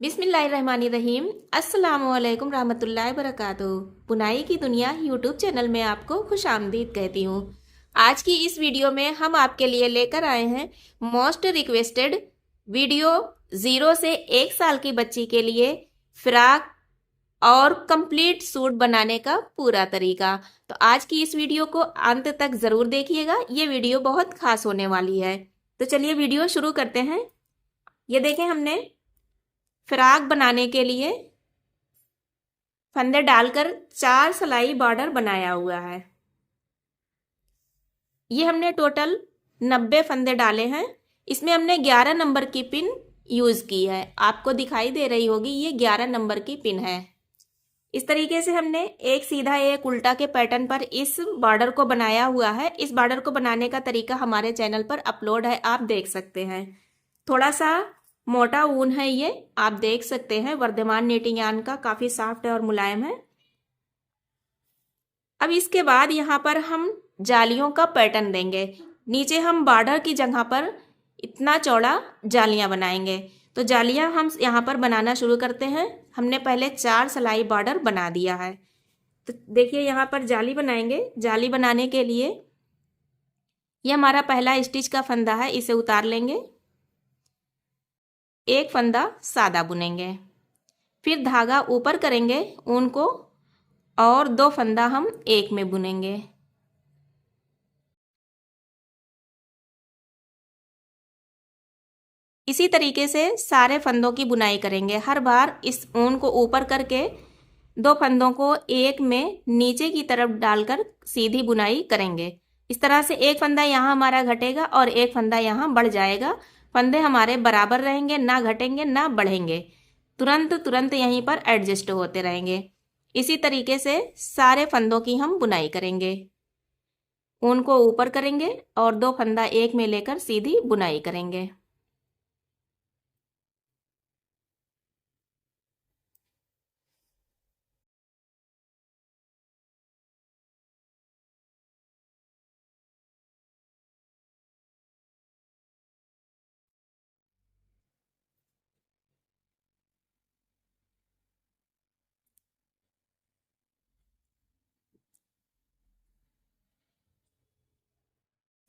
बिस्मिल्लाहिर्रहमानिर्रहीम। अस्सलामुअलैकुम रहमतुल्लाहि वबरकातुहू। बुनाई की दुनिया यूट्यूब चैनल में आपको खुश आमदीद कहती हूँ। आज की इस वीडियो में हम आपके लिए लेकर आए हैं मोस्ट रिक्वेस्टेड वीडियो 0 से 1 साल की बच्ची के लिए फ्रॉक और कंप्लीट सूट बनाने का पूरा तरीका। तो आज की इस वीडियो को अंत तक ज़रूर देखिएगा, ये वीडियो बहुत खास होने वाली है। तो चलिए वीडियो शुरू करते हैं। ये देखें, हमने फ्रॉक बनाने के लिए फंदे डालकर 4 सिलाई बॉर्डर बनाया हुआ है। ये हमने टोटल 90 फंदे डाले हैं। इसमें हमने 11 नंबर की पिन यूज़ की है। आपको दिखाई दे रही होगी, ये 11 नंबर की पिन है। इस तरीके से हमने एक सीधा एक उल्टा के पैटर्न पर इस बॉर्डर को बनाया हुआ है। इस बॉर्डर को बनाने का तरीका हमारे चैनल पर अपलोड है, आप देख सकते हैं। थोड़ा सा मोटा ऊन है, ये आप देख सकते हैं। वर्धमान नीटिंग यार्न का, काफ़ी सॉफ्ट है और मुलायम है। अब इसके बाद यहाँ पर हम जालियों का पैटर्न देंगे। नीचे हम बॉर्डर की जगह पर इतना चौड़ा जालियाँ बनाएंगे। तो जालियाँ हम यहाँ पर बनाना शुरू करते हैं। हमने पहले 4 सिलाई बॉर्डर बना दिया है। तो देखिए, यहाँ पर जाली बनाएंगे। जाली बनाने के लिए ये हमारा पहला स्टिच का फंदा है, इसे उतार लेंगे। एक फंदा सादा बुनेंगे, फिर धागा ऊपर करेंगे ऊन को, और 2 फंदा हम एक में बुनेंगे। इसी तरीके से सारे फंदों की बुनाई करेंगे। हर बार इस ऊन को ऊपर करके 2 फंदों को एक में नीचे की तरफ डालकर सीधी बुनाई करेंगे। इस तरह से एक फंदा यहाँ हमारा घटेगा और एक फंदा यहाँ बढ़ जाएगा। फंदे हमारे बराबर रहेंगे, ना घटेंगे ना बढ़ेंगे। तुरंत यहीं पर एडजस्ट होते रहेंगे। इसी तरीके से सारे फंदों की हम बुनाई करेंगे। ऊन को ऊपर करेंगे और 2 फंदा एक में लेकर सीधी बुनाई करेंगे।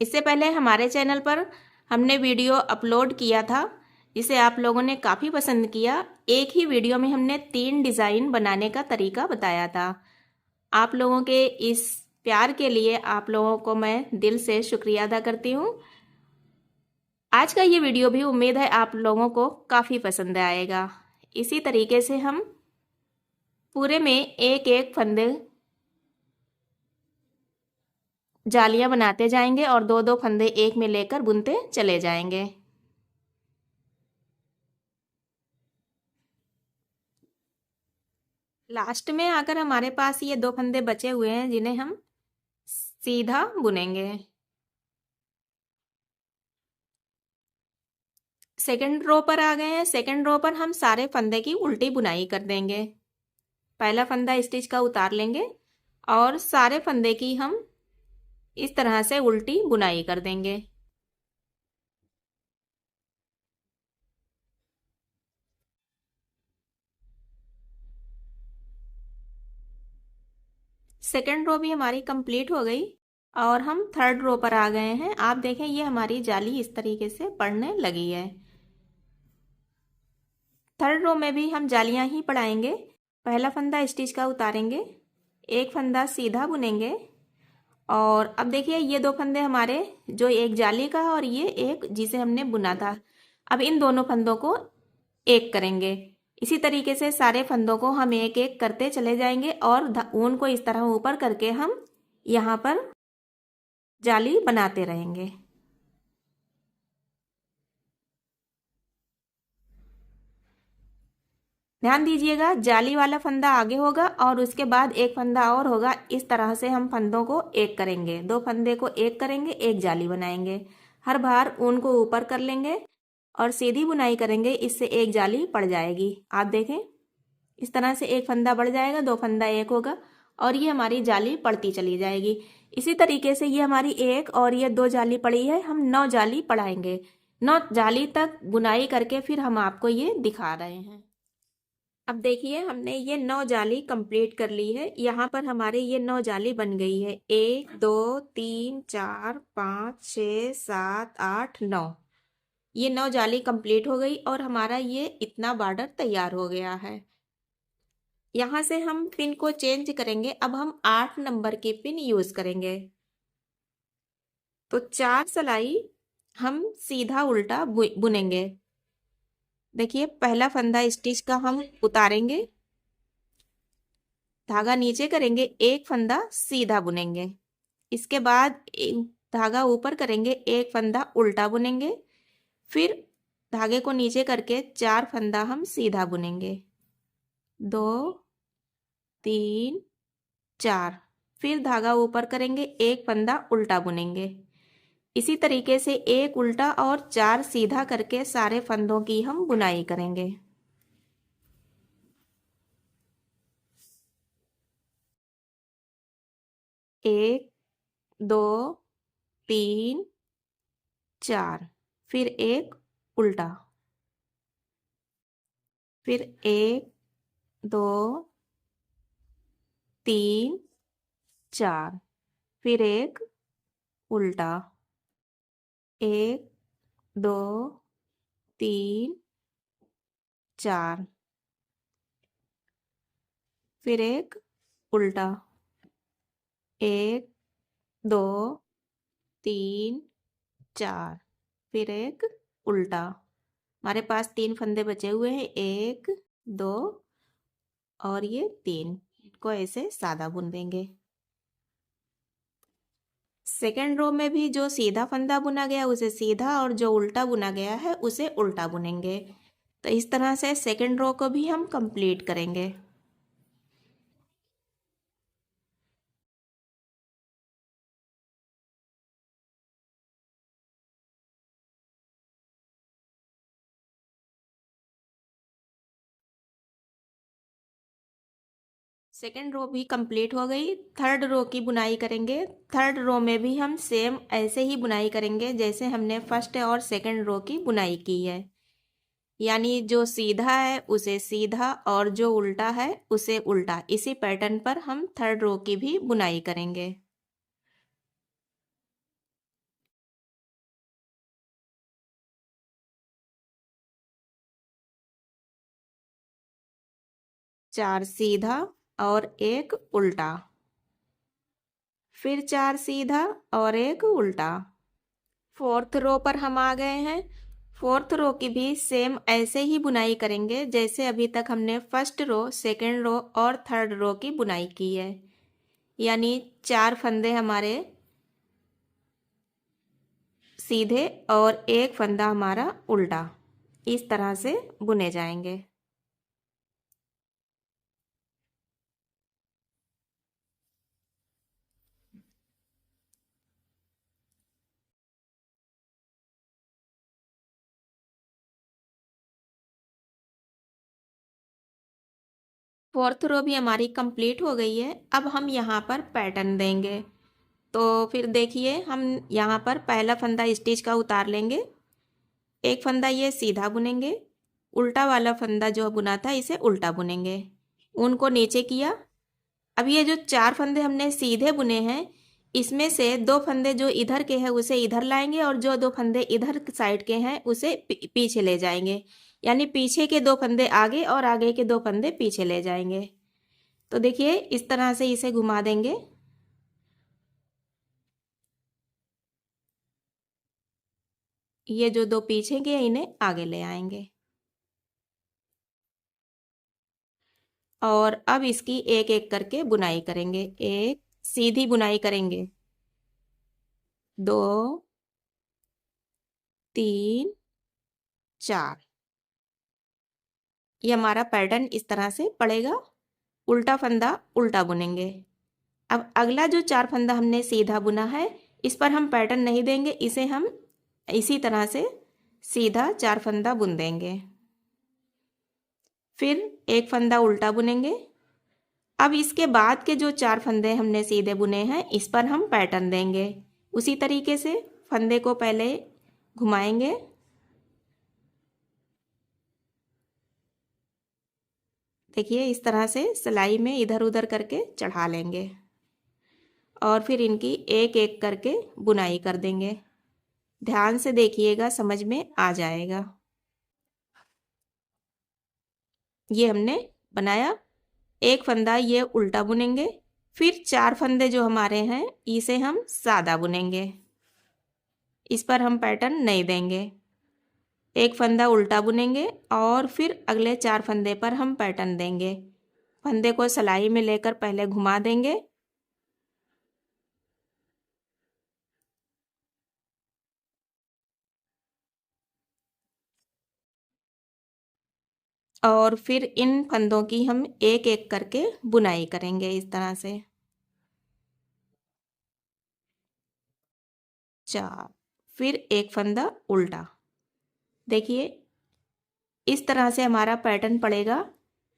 इससे पहले हमारे चैनल पर हमने वीडियो अपलोड किया था, जिसे आप लोगों ने काफ़ी पसंद किया। एक ही वीडियो में हमने 3 डिज़ाइन बनाने का तरीका बताया था। आप लोगों के इस प्यार के लिए आप लोगों को मैं दिल से शुक्रिया अदा करती हूँ। आज का ये वीडियो भी उम्मीद है आप लोगों को काफ़ी पसंद आएगा। इसी तरीके से हम पूरे में एक एक फंदे जालियां बनाते जाएंगे और 2-2 फंदे एक में लेकर बुनते चले जाएंगे। लास्ट में आकर हमारे पास ये 2 फंदे बचे हुए हैं, जिन्हें हम सीधा बुनेंगे। सेकंड रो पर आ गए हैं। सेकंड रो पर हम सारे फंदे की उल्टी बुनाई कर देंगे। पहला फंदा स्टिच का उतार लेंगे और सारे फंदे की हम इस तरह से उल्टी बुनाई कर देंगे। सेकंड रो भी हमारी कंप्लीट हो गई और हम थर्ड रो पर आ गए हैं। आप देखें, ये हमारी जाली इस तरीके से पड़ने लगी है। थर्ड रो में भी हम जालियां ही पड़ाएंगे। पहला फंदा स्टिच का उतारेंगे, एक फंदा सीधा बुनेंगे, और अब देखिए ये 2 फंदे हमारे, जो एक जाली का है और ये एक जिसे हमने बुना था। अब इन दोनों फंदों को एक करेंगे। इसी तरीके से सारे फंदों को हम एक एक करते चले जाएंगे और ऊन को इस तरह ऊपर करके हम यहाँ पर जाली बनाते रहेंगे। ध्यान दीजिएगा, जाली वाला फंदा आगे होगा और उसके बाद एक फंदा और होगा। इस तरह से हम फंदों को एक करेंगे। 2 फंदे को एक करेंगे, एक जाली बनाएंगे। हर बार ऊन को ऊपर कर लेंगे और सीधी बुनाई करेंगे, इससे एक जाली पड़ जाएगी। आप देखें, इस तरह से एक फंदा बढ़ जाएगा, 2 फंदा एक होगा और ये हमारी जाली पड़ती चली जाएगी। इसी तरीके से ये हमारी एक और ये 2 जाली पड़ी है, हम 9 जाली पड़ाएंगे। 9 जाली तक बुनाई करके फिर हम आपको ये दिखा रहे हैं। अब देखिए हमने ये 9 जाली कंप्लीट कर ली है। यहाँ पर हमारे ये 9 जाली बन गई है। 1 2 3 4 5 6 7 8 9। ये 9 जाली कंप्लीट हो गई और हमारा ये इतना बॉर्डर तैयार हो गया है। यहाँ से हम पिन को चेंज करेंगे। अब हम 8 नंबर की पिन यूज करेंगे। तो 4 सिलाई हम सीधा उल्टा बुनेंगे। देखिए पहला फंदा स्टिच का हम उतारेंगे, धागा नीचे करेंगे, एक फंदा सीधा बुनेंगे। इसके बाद धागा ऊपर करेंगे, एक फंदा उल्टा बुनेंगे। फिर धागे को नीचे करके 4 फंदा हम सीधा बुनेंगे, 2 3 4। फिर धागा ऊपर करेंगे, एक फंदा उल्टा बुनेंगे। इसी तरीके से एक उल्टा और 4 सीधा करके सारे फंदों की हम बुनाई करेंगे। एक 2 3 4, फिर एक उल्टा, फिर 1 2 3 4, फिर एक उल्टा, 1 2 3 4, फिर एक उल्टा, 1 2 3 4, फिर एक उल्टा। हमारे पास 3 फंदे बचे हुए हैं, 1 2 और ये 3 को ऐसे सादा बुन देंगे। सेकेंड रो में भी जो सीधा फंदा बुना गया उसे सीधा और जो उल्टा बुना गया है उसे उल्टा बुनेंगे। तो इस तरह से सेकेंड रो को भी हम कंप्लीट करेंगे। सेकेंड रो भी कंप्लीट हो गई। थर्ड रो की बुनाई करेंगे। थर्ड रो में भी हम सेम ऐसे ही बुनाई करेंगे जैसे हमने फर्स्ट और सेकेंड रो की बुनाई की है। यानी जो सीधा है उसे सीधा और जो उल्टा है उसे उल्टा। इसी पैटर्न पर हम थर्ड रो की भी बुनाई करेंगे। चार सीधा और एक उल्टा, फिर 4 सीधा और एक उल्टा। फोर्थ रो पर हम आ गए हैं। फोर्थ रो की भी सेम ऐसे ही बुनाई करेंगे जैसे अभी तक हमने फर्स्ट रो, सेकेंड रो और थर्ड रो की बुनाई की है। यानी 4 फंदे हमारे सीधे और एक फंदा हमारा उल्टा, इस तरह से बुने जाएंगे। फोर्थ रो भी हमारी कंप्लीट हो गई है। अब हम यहाँ पर पैटर्न देंगे। तो फिर देखिए हम यहाँ पर पहला फंदा स्टिच का उतार लेंगे, एक फंदा ये सीधा बुनेंगे, उल्टा वाला फंदा जो बुना था इसे उल्टा बुनेंगे, उनको नीचे किया। अब ये जो 4 फंदे हमने सीधे बुने हैं इसमें से 2 फंदे जो इधर के हैं उसे इधर लाएंगे और जो 2 फंदे इधर साइड के हैं उसे पीछे ले जाएंगे। यानी पीछे के 2 फंदे आगे और आगे के 2 फंदे पीछे ले जाएंगे। तो देखिए इस तरह से इसे घुमा देंगे। ये जो 2 पीछे के इन्हें आगे ले आएंगे और अब इसकी एक एक करके बुनाई करेंगे। एक सीधी बुनाई करेंगे, 2 3 4। ये हमारा पैटर्न इस तरह से पड़ेगा। उल्टा फंदा उल्टा बुनेंगे। अब अगला जो 4 फंदा हमने सीधा बुना है इस पर हम पैटर्न नहीं देंगे, इसे हम इसी तरह से सीधा 4 फंदा बुन देंगे। फिर एक फंदा उल्टा बुनेंगे। अब इसके बाद के जो 4 फंदे हमने सीधे बुने हैं इस पर हम पैटर्न देंगे। उसी तरीके से फंदे को पहले घुमाएंगे, देखिए इस तरह से सिलाई में इधर उधर करके चढ़ा लेंगे और फिर इनकी एक एक करके बुनाई कर देंगे। ध्यान से देखिएगा, समझ में आ जाएगा। ये हमने बनाया। एक फंदा ये उल्टा बुनेंगे, फिर 4 फंदे जो हमारे हैं इसे हम सादा बुनेंगे। इस पर हम पैटर्न नहीं देंगे। एक फंदा उल्टा बुनेंगे और फिर अगले 4 फंदे पर हम पैटर्न देंगे। फंदे को सिलाई में लेकर पहले घुमा देंगे और फिर इन फंदों की हम एक एक करके बुनाई करेंगे इस तरह से। 4, फिर एक फंदा उल्टा। देखिए इस तरह से हमारा पैटर्न पड़ेगा।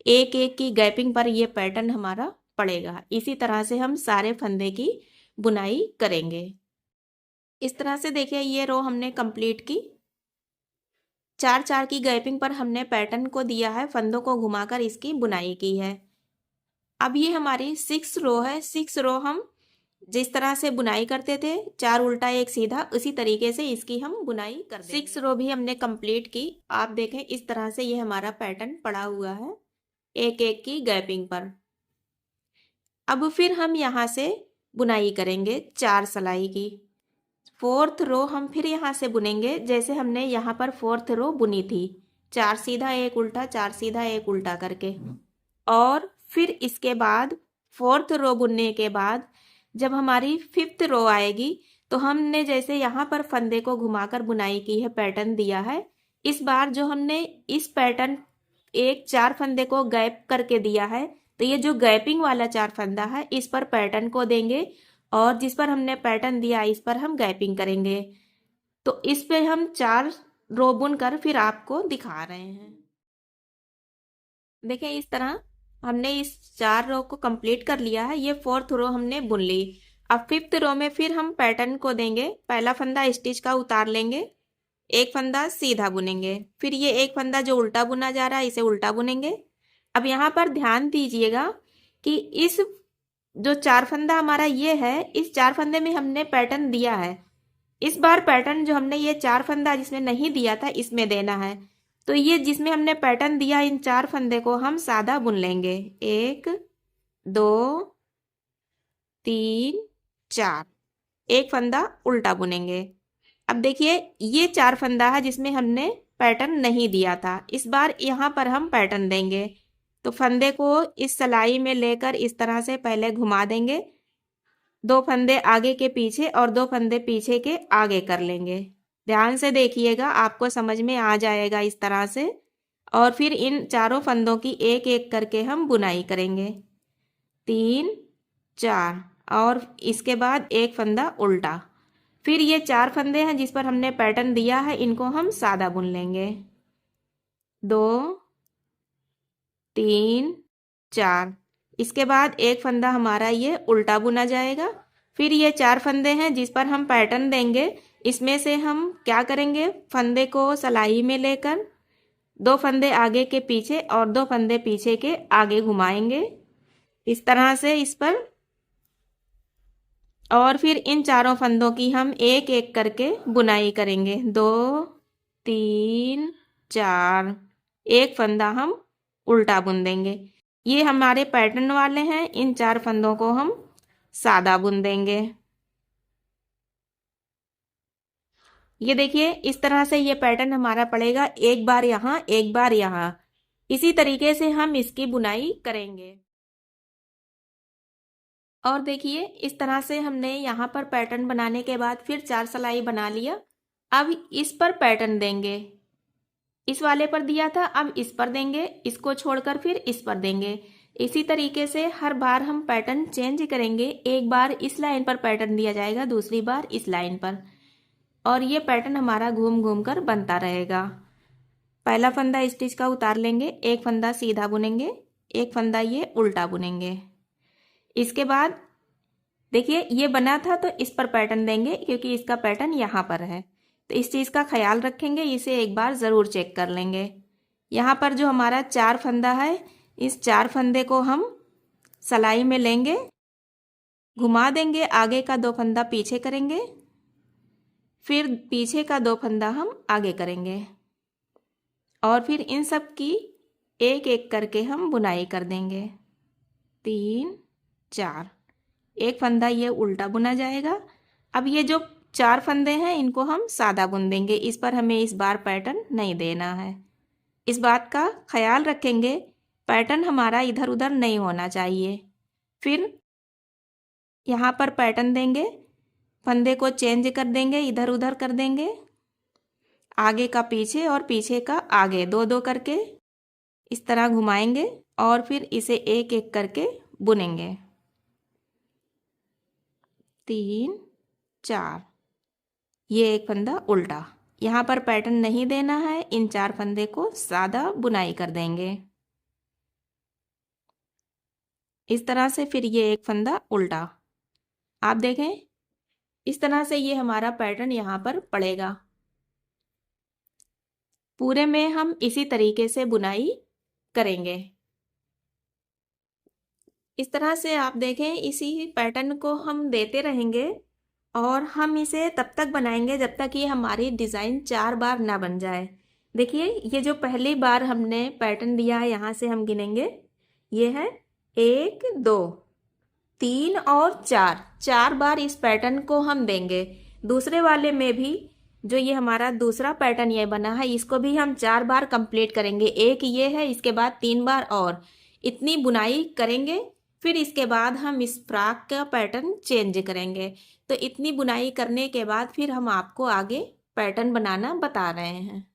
एक एक की गैपिंग पर ये पैटर्न हमारा पड़ेगा। इसी तरह से हम सारे फंदे की बुनाई करेंगे। इस तरह से देखिए ये रो हमने कंप्लीट की। 4 की गैपिंग पर हमने पैटर्न को दिया है, फंदों को घुमाकर इसकी बुनाई की है। अब ये हमारी 6 रो है। 6 रो हम जिस तरह से बुनाई करते थे, 4 उल्टा 1 सीधा, उसी तरीके से इसकी हम बुनाई कर देंगे। 6 रो भी हमने कंप्लीट की। आप देखें इस तरह से ये हमारा पैटर्न पड़ा हुआ है एक एक की गैपिंग पर। अब फिर हम यहाँ से बुनाई करेंगे 4 सिलाई की। 4th रो हम फिर यहाँ से बुनेंगे जैसे हमने यहाँ पर 4th रो बुनी थी, 4 सीधा 1 उल्टा, 4 सीधा 1 उल्टा करके। और फिर इसके बाद 4th रो बुनने के बाद जब हमारी 5th रो आएगी तो हमने जैसे यहाँ पर फंदे को घुमाकर बुनाई की है, पैटर्न दिया है, इस बार जो हमने इस पैटर्न एक 4 फंदे को गैप करके दिया है, तो ये जो गैपिंग वाला 4 फंदा है इस पर पैटर्न को देंगे और जिस पर हमने पैटर्न दिया इस पर हम गैपिंग करेंगे। तो इस पे हम 4 रो बुन कर फिर आपको दिखा रहे हैं। देखिए इस तरह हमने इस 4 रो को कंप्लीट कर लिया है। ये 4th रो हमने बुन ली। अब 5th रो में फिर हम पैटर्न को देंगे। पहला फंदा स्टिच का उतार लेंगे, एक फंदा सीधा बुनेंगे, फिर ये एक फंदा जो उल्टा बुना जा रहा है इसे उल्टा बुनेंगे। अब यहाँ पर ध्यान दीजिएगा कि इस जो 4 फंदा हमारा ये है, इस 4 फंदे में हमने पैटर्न दिया है। इस बार पैटर्न जो हमने ये 4 फंदा जिसमें नहीं दिया था इसमें देना है। तो ये जिसमें हमने पैटर्न दिया इन 4 फंदे को हम सादा बुन लेंगे। 1 2 3 4, एक फंदा उल्टा बुनेंगे। अब देखिए ये 4 फंदा है जिसमें हमने पैटर्न नहीं दिया था, इस बार यहाँ पर हम पैटर्न देंगे। तो फंदे को इस सिलाई में लेकर इस तरह से पहले घुमा देंगे, 2 फंदे आगे के पीछे और 2 फंदे पीछे के आगे कर लेंगे। ध्यान से देखिएगा, आपको समझ में आ जाएगा इस तरह से। और फिर इन चारों फंदों की एक एक करके हम बुनाई करेंगे। 3 4 और इसके बाद एक फंदा उल्टा। फिर ये 4 फंदे हैं जिस पर हमने पैटर्न दिया है, इनको हम सादा बुन लेंगे। 2 3 4, इसके बाद एक फंदा हमारा ये उल्टा बुना जाएगा। फिर ये 4 फंदे हैं जिस पर हम पैटर्न देंगे, इसमें से हम क्या करेंगे, फंदे को सिलाई में लेकर 2 फंदे आगे के पीछे और 2 फंदे पीछे के आगे घुमाएंगे इस तरह से इस पर। और फिर इन चारों फंदों की हम एक एक करके बुनाई करेंगे। 2 3 4, एक फंदा हम उल्टा बुन देंगे। ये हमारे पैटर्न वाले हैं, इन 4 फंदों को हम सादा बुन देंगे। ये देखिए इस तरह से ये पैटर्न हमारा पड़ेगा, एक बार यहाँ एक बार यहाँ, इसी तरीके से हम इसकी बुनाई करेंगे। और देखिए इस तरह से हमने यहाँ पर पैटर्न बनाने के बाद फिर 4 सिलाई बना लिया। अब इस पर पैटर्न देंगे, इस वाले पर दिया था अब इस पर देंगे, इसको छोड़कर फिर इस पर देंगे। इसी तरीके से हर बार हम पैटर्न चेंज करेंगे। एक बार इस लाइन पर पैटर्न दिया जाएगा, दूसरी बार इस लाइन पर, और ये पैटर्न हमारा घूम घूम कर बनता रहेगा। पहला फंदा स्टिच का उतार लेंगे, एक फंदा सीधा बुनेंगे, एक फंदा ये उल्टा बुनेंगे। इसके बाद देखिए ये बना था तो इस पर पैटर्न देंगे क्योंकि इसका पैटर्न यहाँ पर है, तो इस चीज़ का ख्याल रखेंगे, इसे एक बार ज़रूर चेक कर लेंगे। यहाँ पर जो हमारा 4 फंदा है इस 4 फंदे को हम सिलाई में लेंगे, घुमा देंगे, आगे का 2 फंदा पीछे करेंगे, फिर पीछे का 2 फंदा हम आगे करेंगे और फिर इन सब की एक एक करके हम बुनाई कर देंगे। 3 4, एक फंदा ये उल्टा बुना जाएगा। अब ये जो 4 फंदे हैं इनको हम सादा बुन देंगे, इस पर हमें इस बार पैटर्न नहीं देना है। इस बात का ख्याल रखेंगे, पैटर्न हमारा इधर उधर नहीं होना चाहिए। फिर यहाँ पर पैटर्न देंगे, फंदे को चेंज कर देंगे, इधर उधर कर देंगे, आगे का पीछे और पीछे का आगे 2-2 करके इस तरह घुमाएंगे और फिर इसे एक एक करके बुनेंगे। 3 4, ये एक फंदा उल्टा, यहाँ पर पैटर्न नहीं देना है, इन 4 फंदे को सादा बुनाई कर देंगे इस तरह से। फिर ये एक फंदा उल्टा, आप देखें इस तरह से ये हमारा पैटर्न यहाँ पर पड़ेगा। पूरे में हम इसी तरीके से बुनाई करेंगे। इस तरह से आप देखें, इसी पैटर्न को हम देते रहेंगे और हम इसे तब तक बनाएंगे जब तक ये हमारी डिज़ाइन 4 बार ना बन जाए। देखिए ये जो पहली बार हमने पैटर्न दिया है, यहाँ से हम गिनेंगे, ये है 1 2 3 और 4 बार इस पैटर्न को हम देंगे। दूसरे वाले में भी जो ये हमारा दूसरा पैटर्न ये बना है, इसको भी हम 4 बार कंप्लीट करेंगे। एक ये है, इसके बाद 3 बार और इतनी बुनाई करेंगे। फिर इसके बाद हम इस फ्रॉक का पैटर्न चेंज करेंगे। तो इतनी बुनाई करने के बाद फिर हम आपको आगे पैटर्न बनाना बता रहे हैं।